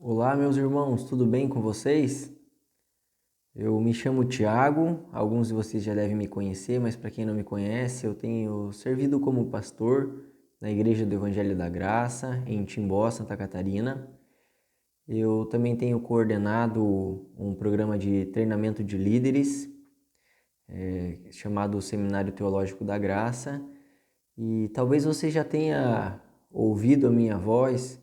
Olá, meus irmãos, tudo bem com vocês? Eu me chamo Tiago, alguns de vocês já devem me conhecer, mas para quem não me conhece, eu tenho servido como pastor na Igreja do Evangelho da Graça, em Timbó, Santa Catarina. Eu também tenho coordenado um programa de treinamento de líderes, chamado Seminário Teológico da Graça, e talvez você já tenha ouvido a minha voz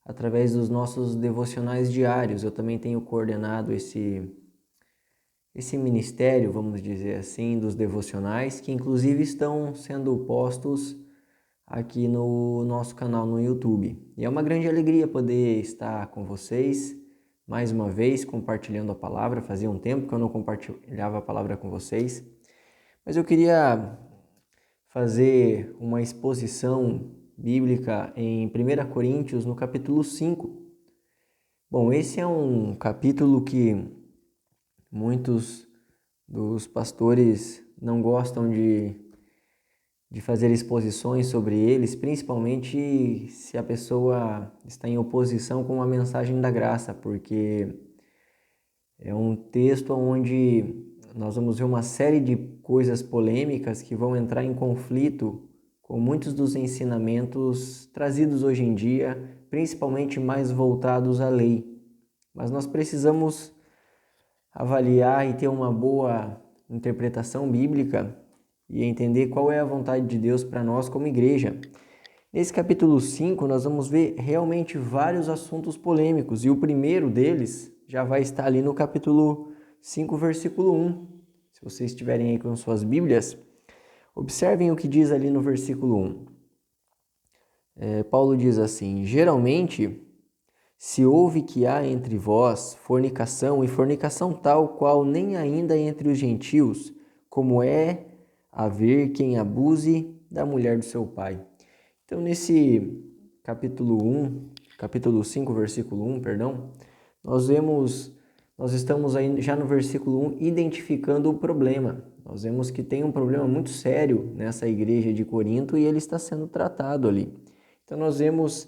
através dos nossos devocionais diários. Eu também tenho coordenado esse ministério, vamos dizer assim, dos devocionais, que inclusive estão sendo postos aqui no nosso canal no YouTube. E é uma grande alegria poder estar com vocês mais uma vez compartilhando a palavra. Fazia um tempo que eu não compartilhava a palavra com vocês, mas eu queria fazer uma exposição bíblica em 1 Coríntios, no capítulo 5. Bom, esse é um capítulo que muitos dos pastores não gostam de fazer exposições sobre eles, principalmente se a pessoa está em oposição com a mensagem da graça, porque é um texto onde nós vamos ver uma série de coisas polêmicas que vão entrar em conflito com muitos dos ensinamentos trazidos hoje em dia, principalmente mais voltados à lei. Mas nós precisamos avaliar e ter uma boa interpretação bíblica e entender qual é a vontade de Deus para nós como igreja. Nesse capítulo 5, nós vamos ver realmente vários assuntos polêmicos, e o primeiro deles já vai estar ali no capítulo 5, versículo 1. Se vocês estiverem aí com suas Bíblias, observem o que diz ali no versículo 1. Paulo diz assim: geralmente, se ouve que há entre vós fornicação, e fornicação tal qual nem ainda entre os gentios, como é haver quem abuse da mulher do seu pai. Então, nesse capítulo 5, versículo 1, nós estamos aí já no versículo 1 identificando o problema. Nós vemos que tem um problema muito sério nessa igreja de Corinto e ele está sendo tratado ali. Então, nós vemos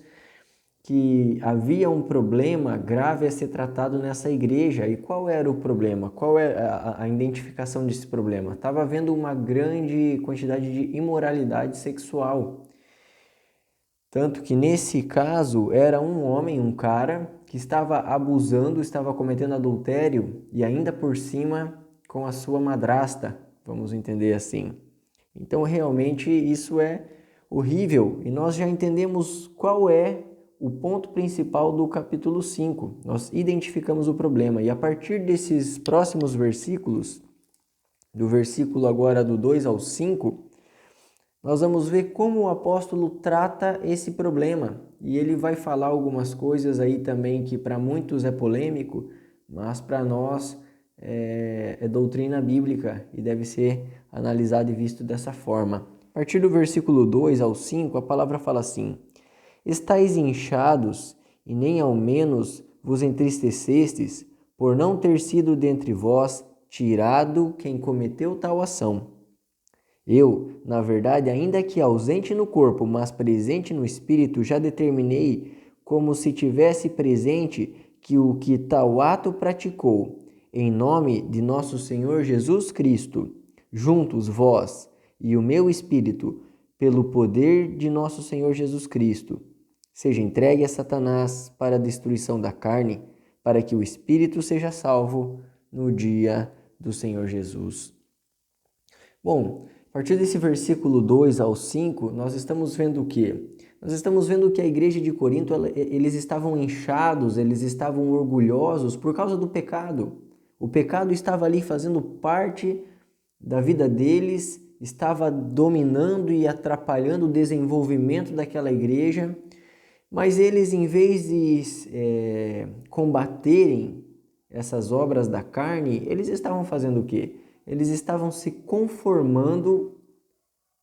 que havia um problema grave a ser tratado nessa igreja. E qual era o problema? Qual é a identificação desse problema? Estava havendo uma grande quantidade de imoralidade sexual. Tanto que nesse caso era um homem, um cara, que estava abusando, estava cometendo adultério e ainda por cima com a sua madrasta, vamos entender assim. Então realmente isso é horrível e nós já entendemos qual é o ponto principal do capítulo 5. Nós identificamos o problema e a partir desses próximos versículos, do versículo agora do 2 ao 5, nós vamos ver como o apóstolo trata esse problema. E ele vai falar algumas coisas aí também que para muitos é polêmico, mas para nós é doutrina bíblica e deve ser analisado e visto dessa forma. A partir do versículo 2 ao 5, a palavra fala assim: estais inchados e nem ao menos vos entristecestes por não ter sido dentre vós tirado quem cometeu tal ação. Eu, na verdade, ainda que ausente no corpo, mas presente no espírito, já determinei, como se tivesse presente, que o que tal ato praticou, em nome de nosso Senhor Jesus Cristo, juntos vós e o meu espírito, pelo poder de nosso Senhor Jesus Cristo, seja entregue a Satanás para a destruição da carne, para que o espírito seja salvo no dia do Senhor Jesus. Bom, a partir desse versículo 2 ao 5, nós estamos vendo o quê? Nós estamos vendo que a igreja de Corinto, eles estavam inchados, eles estavam orgulhosos por causa do pecado. O pecado estava ali fazendo parte da vida deles, estava dominando e atrapalhando o desenvolvimento daquela igreja, mas eles, em vez de combaterem essas obras da carne, eles estavam fazendo o quê? Eles estavam se conformando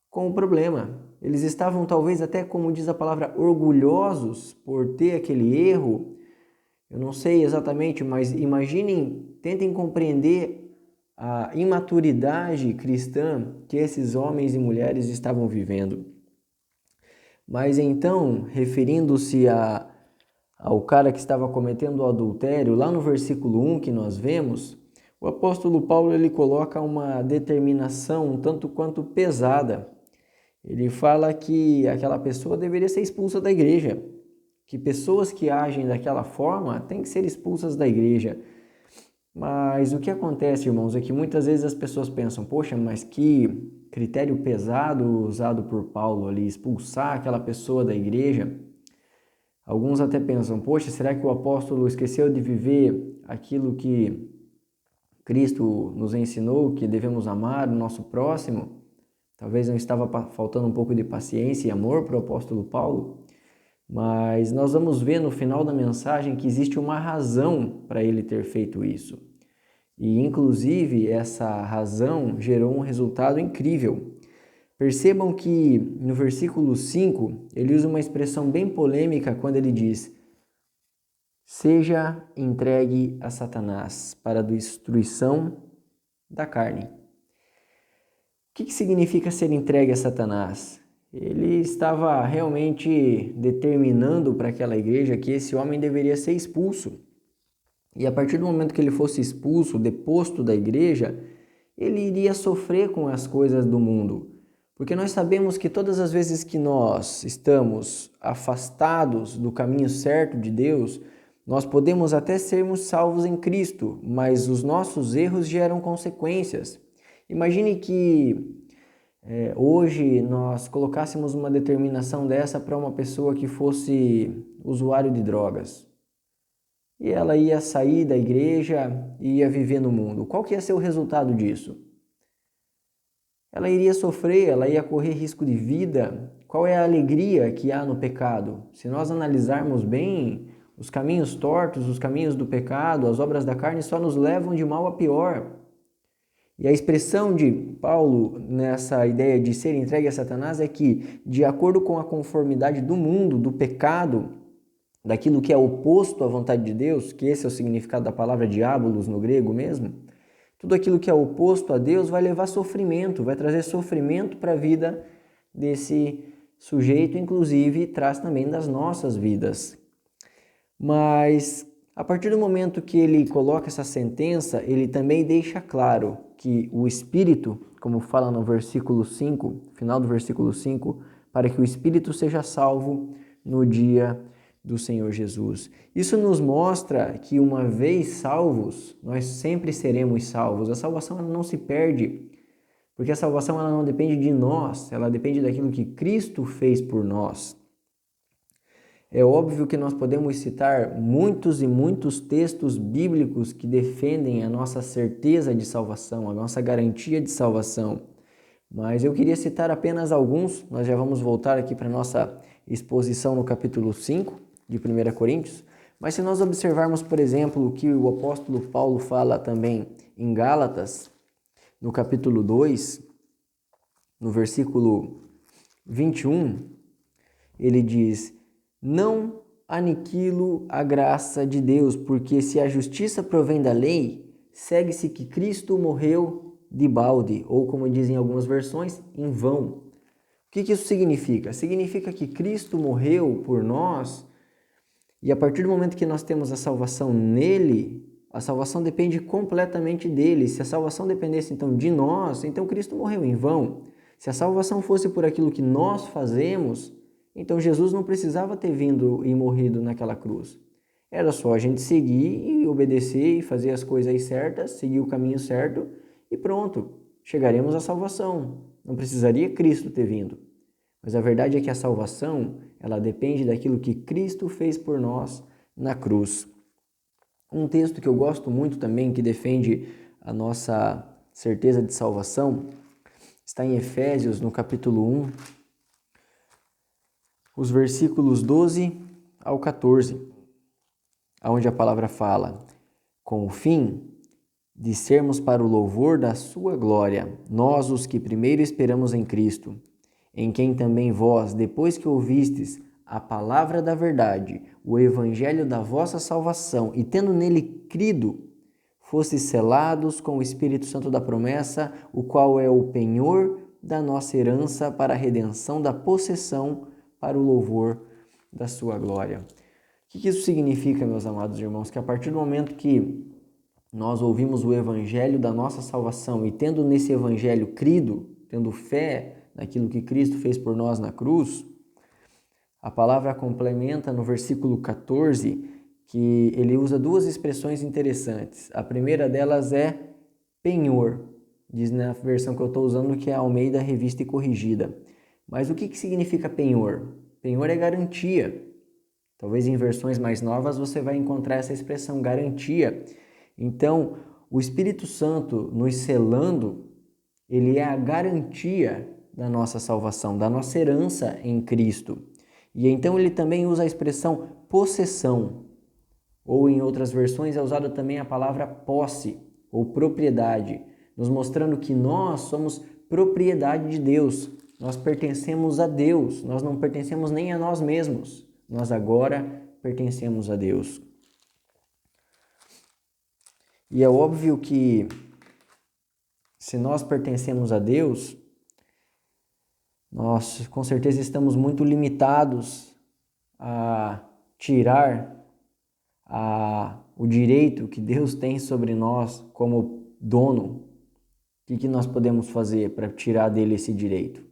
com o problema. Eles estavam, talvez até, como diz a palavra, orgulhosos por ter aquele erro. Eu não sei exatamente, mas imaginem, tentem compreender a imaturidade cristã que esses homens e mulheres estavam vivendo. Mas então, referindo-se ao cara que estava cometendo o adultério, lá no versículo 1 que nós vemos, o apóstolo Paulo ele coloca uma determinação um tanto quanto pesada. Ele fala que aquela pessoa deveria ser expulsa da igreja, que pessoas que agem daquela forma têm que ser expulsas da igreja. Mas o que acontece, irmãos, é que muitas vezes as pessoas pensam, poxa, mas que critério pesado usado por Paulo ali, expulsar aquela pessoa da igreja. Alguns até pensam, poxa, será que o apóstolo esqueceu de viver aquilo que Cristo nos ensinou, que devemos amar o nosso próximo? Talvez não estava faltando um pouco de paciência e amor para o apóstolo Paulo, mas nós vamos ver no final da mensagem que existe uma razão para ele ter feito isso. E, inclusive, essa razão gerou um resultado incrível. Percebam que no versículo 5, ele usa uma expressão bem polêmica quando ele diz: seja entregue a Satanás para a destruição da carne. O que significa ser entregue a Satanás? Ele estava realmente determinando para aquela igreja que esse homem deveria ser expulso. E a partir do momento que ele fosse expulso, deposto da igreja, ele iria sofrer com as coisas do mundo. Porque nós sabemos que todas as vezes que nós estamos afastados do caminho certo de Deus, nós podemos até sermos salvos em Cristo, mas os nossos erros geram consequências. Imagine que hoje nós colocássemos uma determinação dessa para uma pessoa que fosse usuário de drogas. E ela ia sair da igreja e ia viver no mundo. Qual que ia ser o resultado disso? Ela iria sofrer, ela ia correr risco de vida. Qual é a alegria que há no pecado? Se nós analisarmos bem, os caminhos tortos, os caminhos do pecado, as obras da carne só nos levam de mal a pior. E a expressão de Paulo nessa ideia de ser entregue a Satanás é que, de acordo com a conformidade do mundo, do pecado, daquilo que é oposto à vontade de Deus, que esse é o significado da palavra diabolos no grego mesmo, tudo aquilo que é oposto a Deus vai levar sofrimento, vai trazer sofrimento para a vida desse sujeito, inclusive traz também das nossas vidas. Mas a partir do momento que ele coloca essa sentença, ele também deixa claro que o Espírito, como fala no versículo 5, final do versículo 5, para que o Espírito seja salvo no dia do Senhor Jesus. Isso nos mostra que uma vez salvos, nós sempre seremos salvos. A salvação ela não se perde, porque a salvação ela não depende de nós, ela depende daquilo que Cristo fez por nós. É óbvio que nós podemos citar muitos e muitos textos bíblicos que defendem a nossa certeza de salvação, a nossa garantia de salvação. Mas eu queria citar apenas alguns, nós já vamos voltar aqui para a nossa exposição no capítulo 5 de 1 Coríntios. Mas se nós observarmos, por exemplo, o que o apóstolo Paulo fala também em Gálatas, no capítulo 2, no versículo 21, ele diz: não aniquilo a graça de Deus, porque se a justiça provém da lei, segue-se que Cristo morreu de balde, ou como dizem algumas versões, em vão. O que isso significa? Significa que Cristo morreu por nós, e a partir do momento que nós temos a salvação nele, a salvação depende completamente dele. Se a salvação dependesse então de nós, então Cristo morreu em vão. Se a salvação fosse por aquilo que nós fazemos, então Jesus não precisava ter vindo e morrido naquela cruz. Era só a gente seguir e obedecer e fazer as coisas certas, seguir o caminho certo e pronto, chegaremos à salvação. Não precisaria Cristo ter vindo. Mas a verdade é que a salvação, ela depende daquilo que Cristo fez por nós na cruz. Um texto que eu gosto muito também, que defende a nossa certeza de salvação, está em Efésios, no capítulo 1, os versículos 12 ao 14, onde a palavra fala: com o fim de sermos para o louvor da sua glória, nós os que primeiro esperamos em Cristo, em quem também vós, depois que ouvistes a palavra da verdade, o evangelho da vossa salvação, e tendo nele crido, fostes selados com o Espírito Santo da promessa, o qual é o penhor da nossa herança para a redenção da possessão, para o louvor da sua glória. O que isso significa, meus amados irmãos? Que a partir do momento que nós ouvimos o evangelho da nossa salvação e tendo nesse evangelho crido, tendo fé naquilo que Cristo fez por nós na cruz, a palavra complementa no versículo 14, que ele usa duas expressões interessantes. A primeira delas é penhor, diz na versão que eu estou usando, que é a Almeida Revista e Corrigida. Mas o que significa penhor? Penhor é garantia. Talvez em versões mais novas você vai encontrar essa expressão, garantia. Então, o Espírito Santo nos selando, ele é a garantia da nossa salvação, da nossa herança em Cristo. E então ele também usa a expressão possessão, ou em outras versões é usada também a palavra posse ou propriedade, nos mostrando que nós somos propriedade de Deus, nós pertencemos a Deus, nós não pertencemos nem a nós mesmos, nós agora pertencemos a Deus. E é óbvio que se nós pertencemos a Deus, nós com certeza estamos muito limitados a tirar o direito que Deus tem sobre nós como dono. O que nós podemos fazer para tirar dele esse direito?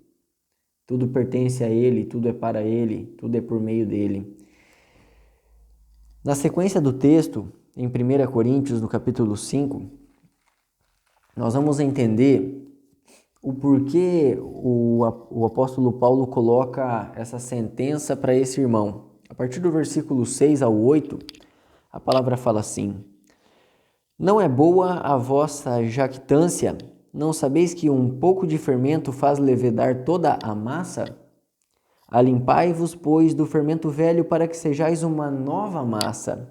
Tudo pertence a ele, tudo é para ele, tudo é por meio dele. Na sequência do texto, em 1 Coríntios, no capítulo 5, nós vamos entender o porquê o apóstolo Paulo coloca essa sentença para esse irmão. A partir do versículo 6 ao 8, a palavra fala assim: Não é boa a vossa jactância? Não sabeis que um pouco de fermento faz levedar toda a massa? Alimpai-vos, pois, do fermento velho, para que sejais uma nova massa.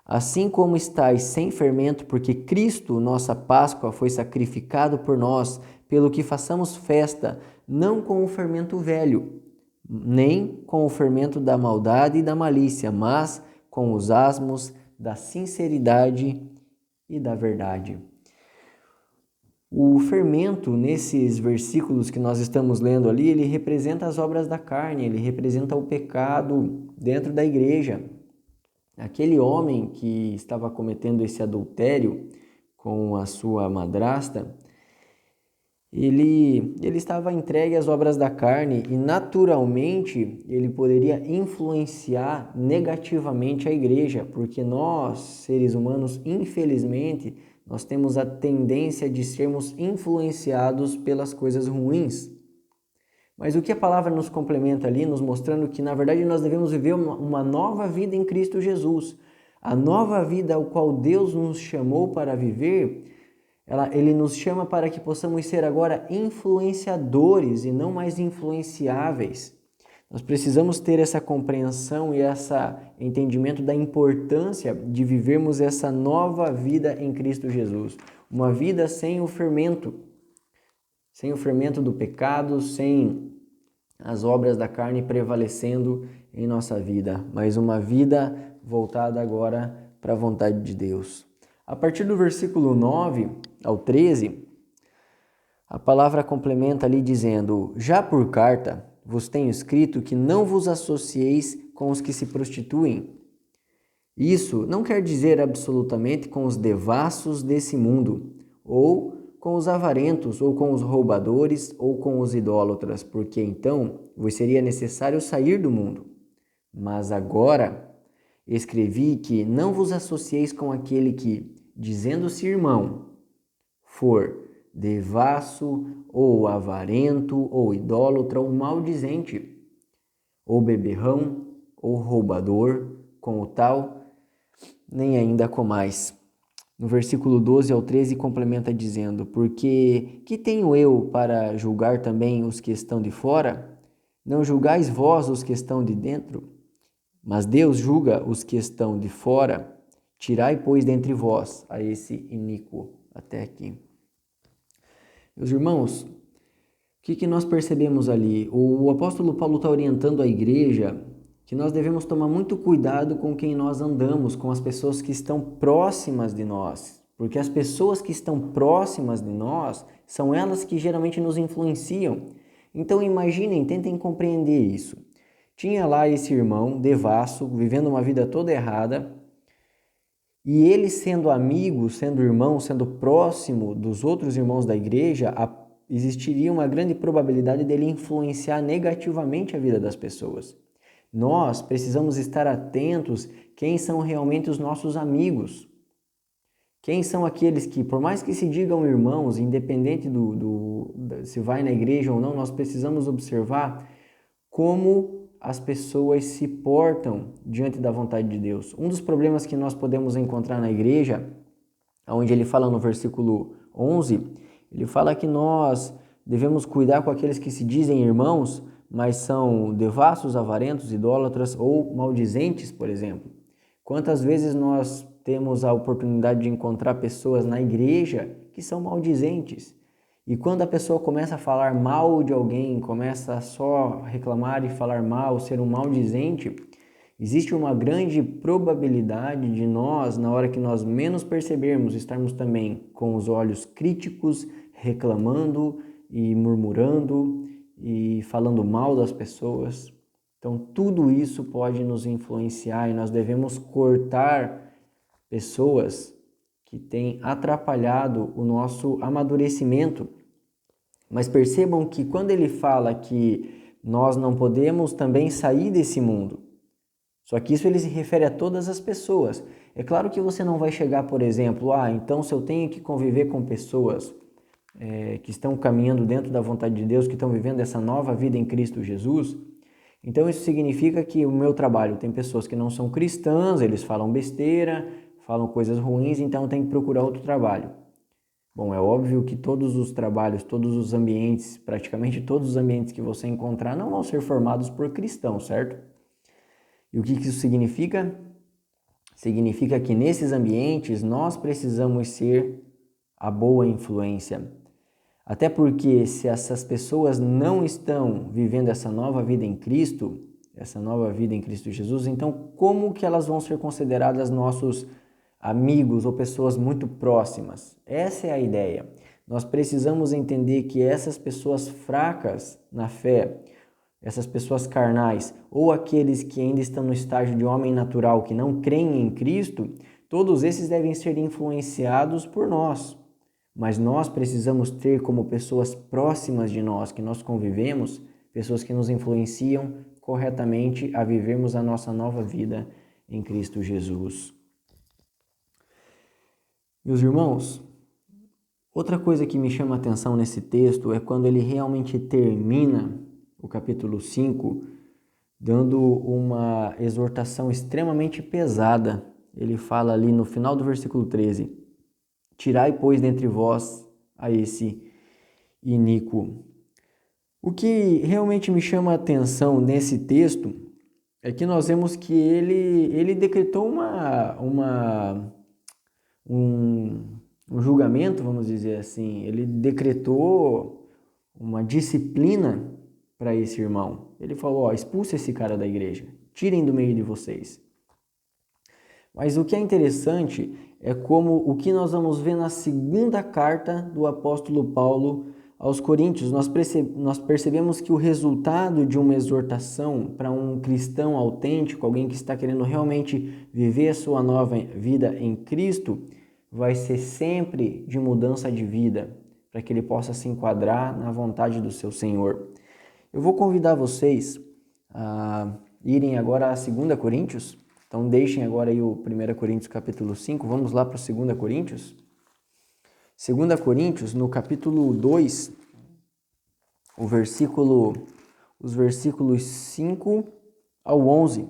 Assim como estáis sem fermento, porque Cristo, nossa Páscoa, foi sacrificado por nós, pelo que façamos festa, não com o fermento velho, nem com o fermento da maldade e da malícia, mas com os asmos da sinceridade e da verdade. O fermento, nesses versículos que nós estamos lendo ali, ele representa as obras da carne, ele representa o pecado dentro da igreja. Aquele homem que estava cometendo esse adultério com a sua madrasta, ele estava entregue às obras da carne e naturalmente ele poderia influenciar negativamente a igreja, porque nós, seres humanos, infelizmente, nós temos a tendência de sermos influenciados pelas coisas ruins. Mas o que a palavra nos complementa ali, nos mostrando que, na verdade, nós devemos viver uma nova vida em Cristo Jesus. A nova vida ao qual Deus nos chamou para viver, Ele nos chama para que possamos ser agora influenciadores e não mais influenciáveis. Nós precisamos ter essa compreensão e esse entendimento da importância de vivermos essa nova vida em Cristo Jesus. Uma vida sem o fermento do pecado, sem as obras da carne prevalecendo em nossa vida, mas uma vida voltada agora para a vontade de Deus. A partir do versículo 9 ao 13, a palavra complementa ali dizendo: Já por carta vos tenho escrito que não vos associeis com os que se prostituem. Isso não quer dizer absolutamente com os devassos desse mundo, ou com os avarentos, ou com os roubadores, ou com os idólatras, porque então vos seria necessário sair do mundo. Mas agora escrevi que não vos associeis com aquele que, dizendo-se irmão, for devasso, ou avarento, ou idólatra, ou maldizente, ou beberrão, ou roubador, com o tal, nem ainda comais. No versículo 12 ao 13 complementa dizendo: Porque que tenho eu para julgar também os que estão de fora? Não julgais vós os que estão de dentro? Mas Deus julga os que estão de fora. Tirai, pois, dentre vós a esse iníquo. Até aqui. Meus irmãos, o que nós percebemos ali? O apóstolo Paulo está orientando a igreja que nós devemos tomar muito cuidado com quem nós andamos, com as pessoas que estão próximas de nós. Porque as pessoas que estão próximas de nós são elas que geralmente nos influenciam. Então imaginem, tentem compreender isso. Tinha lá esse irmão devasso, vivendo uma vida toda errada, e ele sendo amigo, sendo irmão, sendo próximo dos outros irmãos da igreja, existiria uma grande probabilidade dele influenciar negativamente a vida das pessoas. Nós precisamos estar atentos quem são realmente os nossos amigos. Quem são aqueles que, por mais que se digam irmãos, independente se vai na igreja ou não, nós precisamos observar como as pessoas se portam diante da vontade de Deus. Um dos problemas que nós podemos encontrar na igreja, onde ele fala no versículo 11, ele fala que nós devemos cuidar com aqueles que se dizem irmãos, mas são devassos, avarentos, idólatras ou maldizentes, por exemplo. Quantas vezes nós temos a oportunidade de encontrar pessoas na igreja que são maldizentes? E quando a pessoa começa a falar mal de alguém, começa a só reclamar e falar mal, ser um maldizente, existe uma grande probabilidade de nós, na hora que nós menos percebermos, estarmos também com os olhos críticos, reclamando e murmurando e falando mal das pessoas. Então, tudo isso pode nos influenciar e nós devemos cortar pessoas que têm atrapalhado o nosso amadurecimento. Mas percebam que quando ele fala que nós não podemos também sair desse mundo, só que isso ele se refere a todas as pessoas. É claro que você não vai chegar, por exemplo, então se eu tenho que conviver com pessoas que estão caminhando dentro da vontade de Deus, que estão vivendo essa nova vida em Cristo Jesus, então isso significa que o meu trabalho tem pessoas que não são cristãs, eles falam besteira, falam coisas ruins, então eu tenho que procurar outro trabalho. Bom, é óbvio que todos os trabalhos, todos os ambientes, praticamente todos os ambientes que você encontrar não vão ser formados por cristãos, certo? E o que isso significa? Significa que nesses ambientes nós precisamos ser a boa influência. Até porque se essas pessoas não estão vivendo essa nova vida em Cristo, essa nova vida em Cristo Jesus, então como que elas vão ser consideradas nossos amigos ou pessoas muito próximas? Essa é a ideia. Nós precisamos entender que essas pessoas fracas na fé, essas pessoas carnais ou aqueles que ainda estão no estágio de homem natural, que não creem em Cristo, todos esses devem ser influenciados por nós. Mas nós precisamos ter como pessoas próximas de nós, que nós convivemos, pessoas que nos influenciam corretamente a vivermos a nossa nova vida em Cristo Jesus. Meus irmãos, outra coisa que me chama a atenção nesse texto é quando ele realmente termina o capítulo 5, dando uma exortação extremamente pesada. Ele fala ali no final do versículo 13: tirai, pois, dentre vós a esse iníquo. O que realmente me chama a atenção nesse texto é que nós vemos que ele decretou um julgamento, vamos dizer assim. Ele decretou uma disciplina para esse irmão. Ele falou, expulse esse cara da igreja, tirem do meio de vocês. Mas o que é interessante é como o que nós vamos ver na segunda carta do apóstolo Paulo aos Coríntios. Nós percebemos que o resultado de uma exortação para um cristão autêntico, alguém que está querendo realmente viver a sua nova vida em Cristo, vai ser sempre de mudança de vida, para que ele possa se enquadrar na vontade do seu Senhor. Eu vou convidar vocês a irem agora a 2 Coríntios. Então deixem agora aí o 1 Coríntios capítulo 5, vamos lá para o 2 Coríntios. 2 Coríntios, no capítulo 2, os versículos 5 ao 11.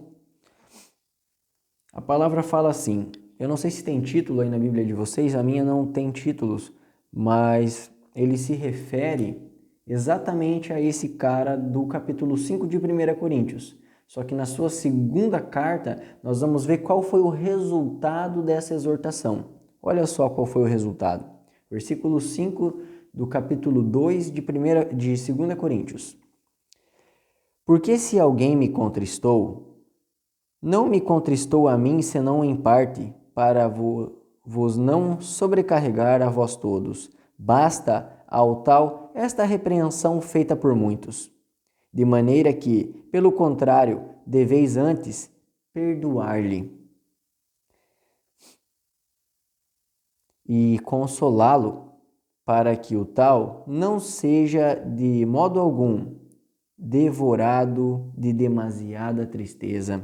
A palavra fala assim, eu não sei se tem título aí na Bíblia de vocês, a minha não tem títulos, mas ele se refere exatamente a esse cara do capítulo 5 de 1 Coríntios. Só que na sua segunda carta, nós vamos ver qual foi o resultado dessa exortação. Olha só qual foi o resultado. Versículo 5 do capítulo 2 de 2 Coríntios. Porque se alguém me contristou, não me contristou a mim, senão em parte, para vos não sobrecarregar a vós todos. Basta, ao tal, esta repreensão feita por muitos. de maneira que, pelo contrário, deveis antes perdoar-lhe e consolá-lo, para que o tal não seja de modo algum devorado de demasiada tristeza.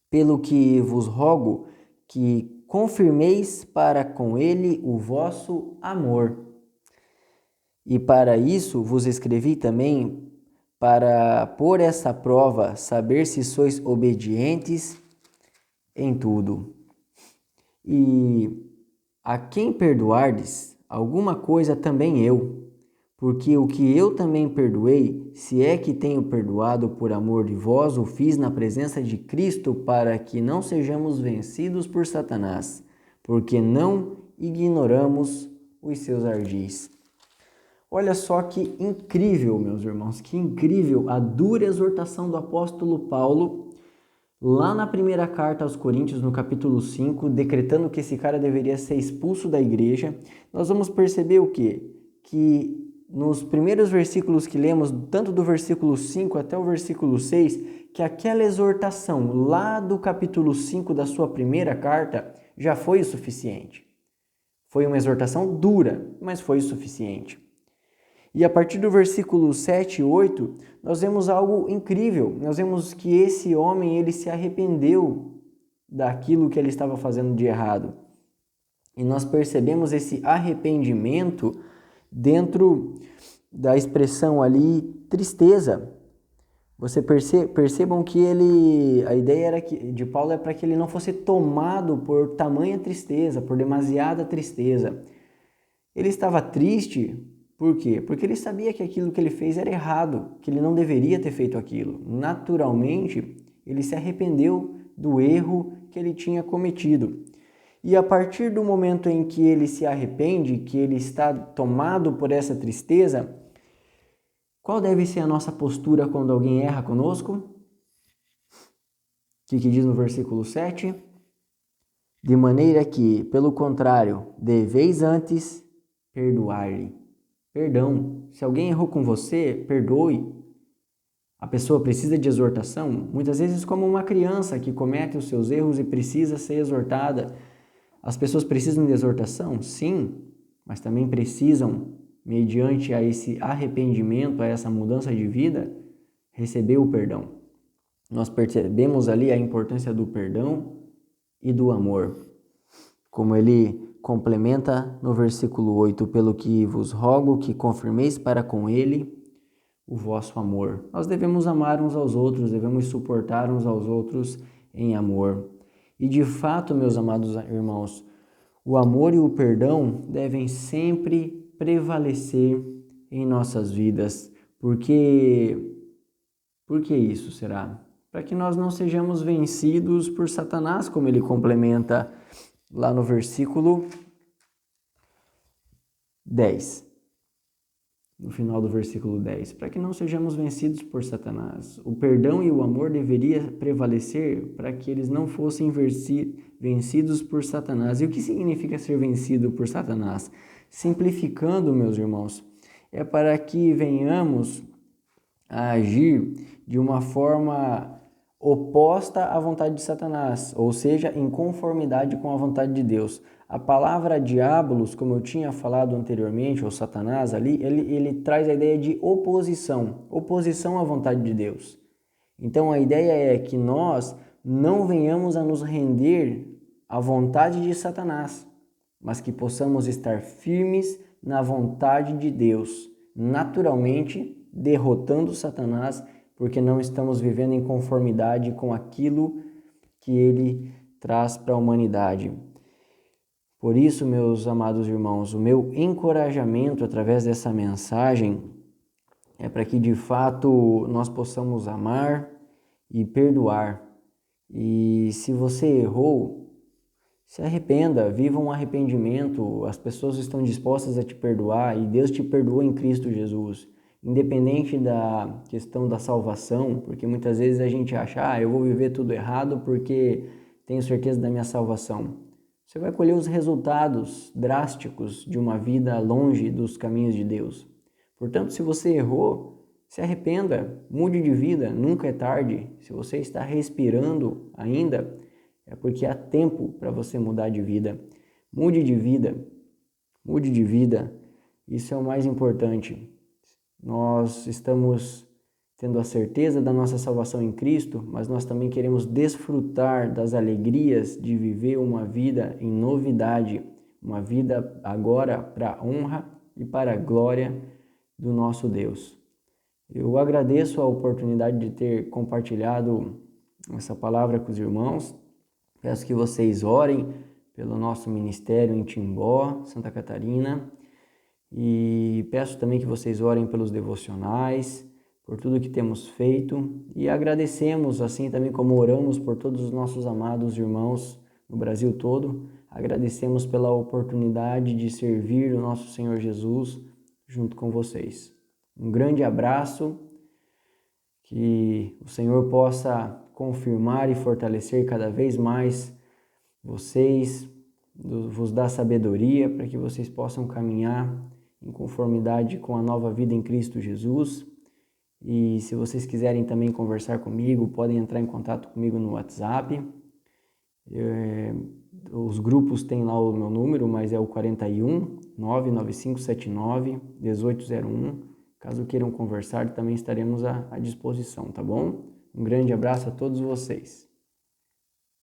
Pelo que vos rogo que confirmeis para com ele o vosso amor. E para isso vos escrevi também, para por essa prova saber se sois obedientes em tudo. E a quem perdoardes alguma coisa também eu, porque o que eu também perdoei, se é que tenho perdoado por amor de vós, o fiz na presença de Cristo, para que não sejamos vencidos por Satanás, porque não ignoramos os seus ardis. Olha só que incrível, meus irmãos, que incrível a dura exortação do apóstolo Paulo, lá na primeira carta aos Coríntios, no capítulo 5, decretando que esse cara deveria ser expulso da igreja. Nós vamos perceber o quê? Que nos primeiros versículos que lemos, tanto do versículo 5 até o versículo 6, que aquela exortação lá do capítulo 5 da sua primeira carta já foi o suficiente. Foi uma exortação dura, mas foi o suficiente. E a partir do versículo 7 e 8, nós vemos algo incrível. Nós vemos que esse homem, ele se arrependeu daquilo que ele estava fazendo de errado. E nós percebemos esse arrependimento dentro da expressão ali, tristeza. Percebam que a ideia era de Paulo é para que ele não fosse tomado por tamanha tristeza, por demasiada tristeza. Ele estava triste. Por quê? Porque ele sabia que aquilo que ele fez era errado, que ele não deveria ter feito aquilo. Naturalmente, ele se arrependeu do erro que ele tinha cometido. E a partir do momento em que ele se arrepende, que ele está tomado por essa tristeza, qual deve ser a nossa postura quando alguém erra conosco? O que diz no versículo 7? De maneira que, pelo contrário, deveis antes perdoar-lhe. Perdão. Se alguém errou com você, perdoe. A pessoa precisa de exortação, muitas vezes como uma criança que comete os seus erros e precisa ser exortada. As pessoas precisam de exortação? Sim, mas também precisam, mediante a esse arrependimento, a essa mudança de vida, receber o perdão. Nós percebemos ali a importância do perdão e do amor, como ele complementa no versículo 8, pelo que vos rogo que confirmeis para com ele o vosso amor. Nós devemos amar uns aos outros, devemos suportar uns aos outros em amor. E de fato, meus amados irmãos, o amor e o perdão devem sempre prevalecer em nossas vidas. Por que isso será? Para que nós não sejamos vencidos por Satanás, como ele complementa lá no versículo 10. No final do versículo 10. Para que não sejamos vencidos por Satanás. O perdão e o amor deveria prevalecer para que eles não fossem vencidos por Satanás. E o que significa ser vencido por Satanás? Simplificando, meus irmãos, é para que venhamos a agir de uma forma oposta à vontade de Satanás, ou seja, em conformidade com a vontade de Deus. A palavra diabolos, como eu tinha falado anteriormente, ou Satanás ali, ele traz a ideia de oposição à vontade de Deus. Então a ideia é que nós não venhamos a nos render à vontade de Satanás, mas que possamos estar firmes na vontade de Deus, naturalmente derrotando Satanás, porque não estamos vivendo em conformidade com aquilo que ele traz para a humanidade. Por isso, meus amados irmãos, o meu encorajamento através dessa mensagem é para que de fato nós possamos amar e perdoar. E se você errou, se arrependa, viva um arrependimento. As pessoas estão dispostas a te perdoar e Deus te perdoa em Cristo Jesus. Independente da questão da salvação, porque muitas vezes a gente acha, eu vou viver tudo errado porque tenho certeza da minha salvação. Você vai colher os resultados drásticos de uma vida longe dos caminhos de Deus. Portanto, se você errou, se arrependa, mude de vida, nunca é tarde. Se você está respirando ainda, é porque há tempo para você mudar de vida. Mude de vida, mude de vida. Isso é o mais importante. Nós estamos tendo a certeza da nossa salvação em Cristo, mas nós também queremos desfrutar das alegrias de viver uma vida em novidade, uma vida agora para a honra e para a glória do nosso Deus. Eu agradeço a oportunidade de ter compartilhado essa palavra com os irmãos. Peço que vocês orem pelo nosso ministério em Timbó, Santa Catarina, e peço também que vocês orem pelos devocionais, por tudo que temos feito, e agradecemos, assim também como oramos por todos os nossos amados irmãos no Brasil todo, agradecemos pela oportunidade de servir o nosso Senhor Jesus junto com vocês. Um grande abraço, que o Senhor possa confirmar e fortalecer cada vez mais vocês, vos dar sabedoria para que vocês possam caminhar em conformidade com a nova vida em Cristo Jesus. E se vocês quiserem também conversar comigo, podem entrar em contato comigo no WhatsApp. Os grupos têm lá o meu número, mas é o 41 99579 1801. Caso queiram conversar, também estaremos à disposição, tá bom? Um grande abraço a todos vocês.